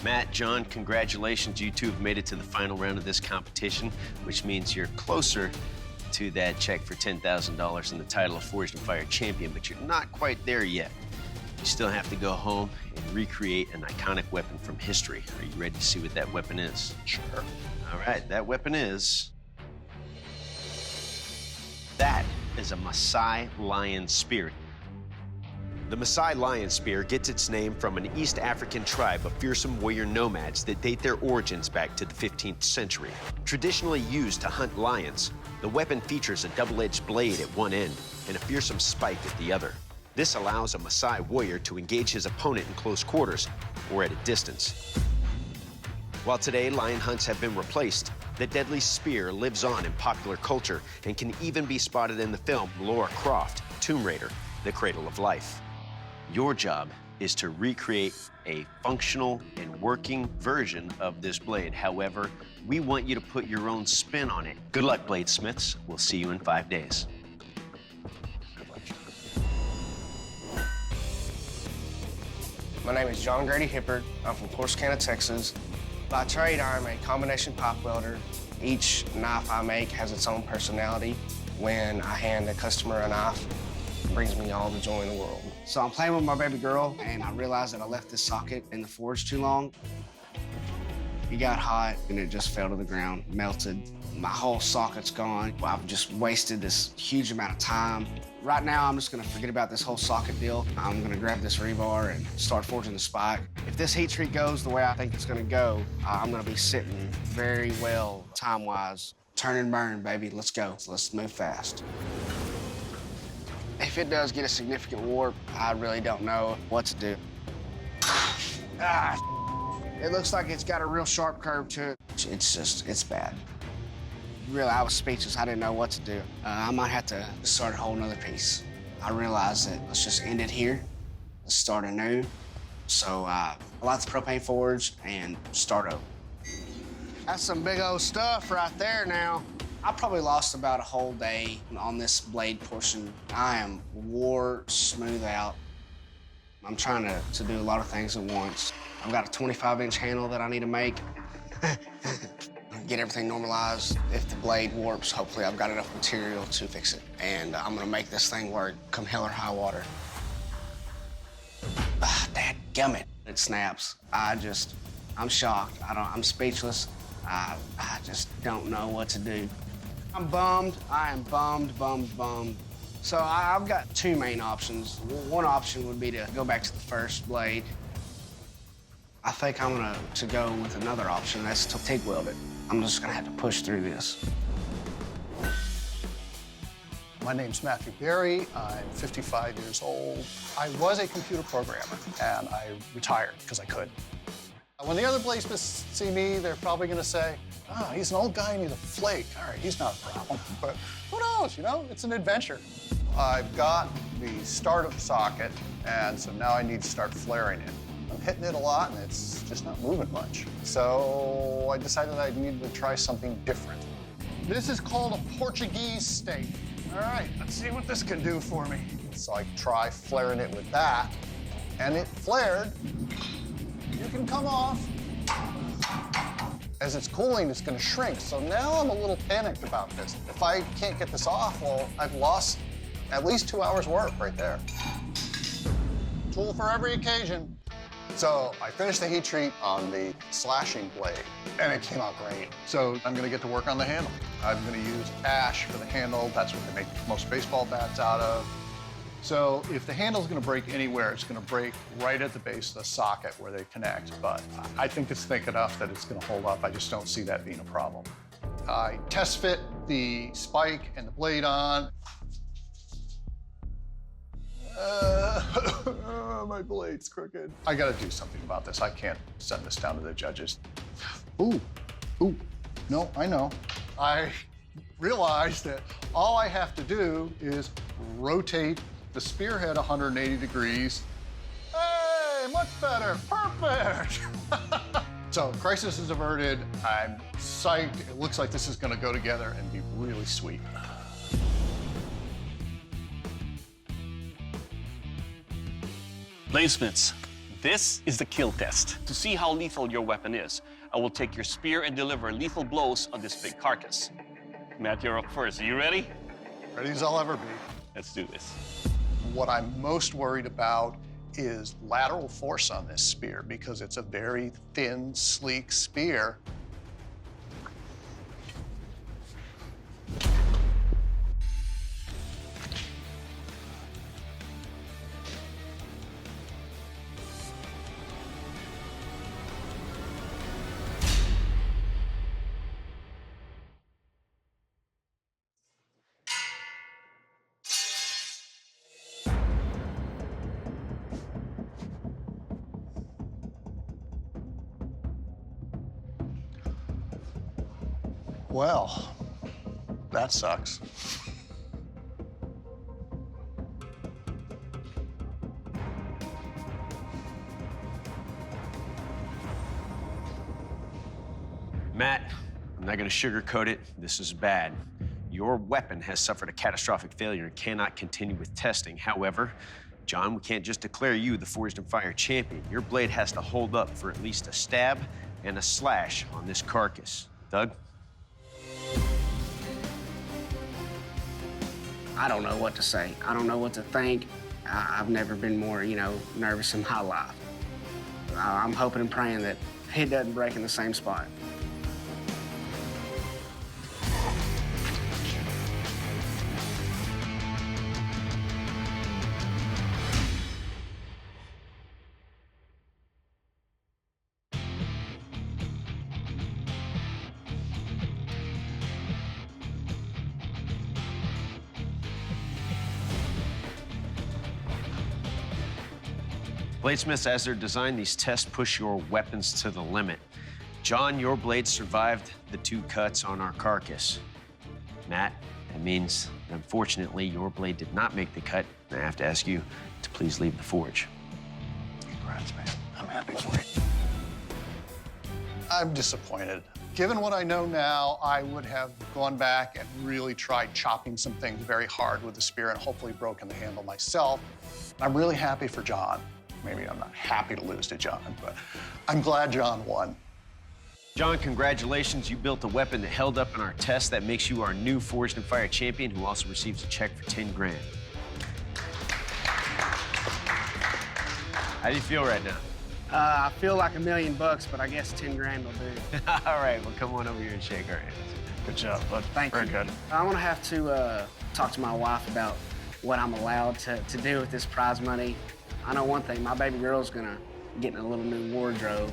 Matt, John, congratulations. You two have made it to the final round of this competition, which means you're closer to that check for $10,000 and the title of Forged in Fire champion, but you're not quite there yet. You still have to go home and recreate an iconic weapon from history. Are you ready to see what that weapon is? Sure. All right, that weapon is... That is a Maasai lion spear. The Maasai lion spear gets its name from an East African tribe of fearsome warrior nomads that date their origins back to the 15th century. Traditionally used to hunt lions, the weapon features a double-edged blade at one end and a fearsome spike at the other. This allows a Maasai warrior to engage his opponent in close quarters or at a distance. While today lion hunts have been replaced, the deadly spear lives on in popular culture and can even be spotted in the film Lara Croft, Tomb Raider, The Cradle of Life. Your job is to recreate a functional and working version of this blade. However, we want you to put your own spin on it. Good luck, bladesmiths. We'll see you in 5 days. My name is John Grady Hippert. I'm from Corsicana, Texas. By trade, I'm a combination pipe welder. Each knife I make has its own personality. When I hand a customer a knife, it brings me all the joy in the world. So I'm playing with my baby girl, and I realized that I left this socket in the forge too long. It got hot, and it just fell to the ground, melted. My whole socket's gone. I've just wasted this huge amount of time. Right now, I'm just gonna forget about this whole socket deal. I'm gonna grab this rebar and start forging the spike. If this heat treat goes the way I think it's gonna go, I'm gonna be sitting very well time-wise. Turn and burn, baby, let's go. Let's move fast. If it does get a significant warp, I really don't know what to do. It looks like it's got a real sharp curve to it. It's bad. Really, I was speechless. I didn't know what to do. I might have to start a whole nother piece. I realized that let's just end it here. Let's start anew. So I light the propane forge and start over. That's some big old stuff right there now. I probably lost about a whole day on this blade portion. I am wore smooth out. I'm trying to do a lot of things at once. I've got a 25-inch handle that I need to make. Get everything normalized. If the blade warps, hopefully I've got enough material to fix it. And I'm gonna make this thing work come hell or high water. Dadgummit, it snaps. I'm shocked. I'm speechless. I just don't know what to do. I'm bummed. I am bummed. So I've got two main options. One option would be to go back to the first blade. I think I'm gonna go with another option. That's to TIG weld it. I'm just gonna have to push through this. My name's Matthew Berry. I'm 55 years old. I was a computer programmer, and I retired because I could. When the other bladesmiths see me, they're probably gonna say, oh, he's an old guy and he's a flake. All right, he's not a problem. But who knows, you know? It's an adventure. I've got the start of the socket, and so now I need to start flaring it. I'm hitting it a lot, and it's just not moving much. So I decided I needed to try something different. This is called a Portuguese stake. All right, let's see what this can do for me. So I try flaring it with that, and it flared. You can come off. As it's cooling, it's gonna shrink. So now I'm a little panicked about this. If I can't get this off, well, I've lost at least 2 hours work right there. Tool for every occasion. So I finished the heat treat on the slashing blade, and it came out great. So I'm gonna get to work on the handle. I'm gonna use ash for the handle. That's what they make most baseball bats out of. So if the handle's gonna break anywhere, it's gonna break right at the base of the socket where they connect. But I think it's thick enough that it's gonna hold up. I just don't see that being a problem. I test fit the spike and the blade on. My blade's crooked. I gotta do something about this. I can't send this down to the judges. Ooh, no, I know. I realized that all I have to do is rotate the spearhead 180 degrees. Hey, much better, perfect. So crisis is averted. I'm psyched. It looks like this is gonna go together and be really sweet. Bladesmiths, This is the kill test. To see how lethal your weapon is, I will take your spear and deliver lethal blows on this big carcass. Matt, you're up first. Are you ready? Ready as I'll ever be. Let's do this. What I'm most worried about is lateral force on this spear because it's a very thin, sleek spear. Well, that sucks. Matt, I'm not going to sugarcoat it. This is bad. Your weapon has suffered a catastrophic failure and cannot continue with testing. However, John, we can't just declare you the Forged in Fire champion. Your blade has to hold up for at least a stab and a slash on this carcass. Doug? I don't know what to say. I don't know what to think. I've never been more, nervous in my life. I'm hoping and praying that it doesn't break in the same spot. Bladesmiths, as they're designed, these tests push your weapons to the limit. John, your blade survived the 2 cuts on our carcass. Matt, that means, unfortunately, your blade did not make the cut, and I have to ask you to please leave the forge. Congrats, man. I'm happy for you. I'm disappointed. Given what I know now, I would have gone back and really tried chopping some things very hard with the spear and hopefully broken the handle myself. I'm really happy for John. Maybe I'm not happy to lose to John, but I'm glad John won. John, congratulations. You built a weapon that held up in our test. That makes you our new Forged in Fire champion, who also receives a check for 10 grand. How do you feel right now? I feel like $1 million, but I guess 10 grand will do. All right, well, come on over here and shake our hands. Good job, bud. Thank you. Very good. I'm gonna have to talk to my wife about what I'm allowed to do with this prize money. I know one thing, my baby girl's gonna get in a little new wardrobe.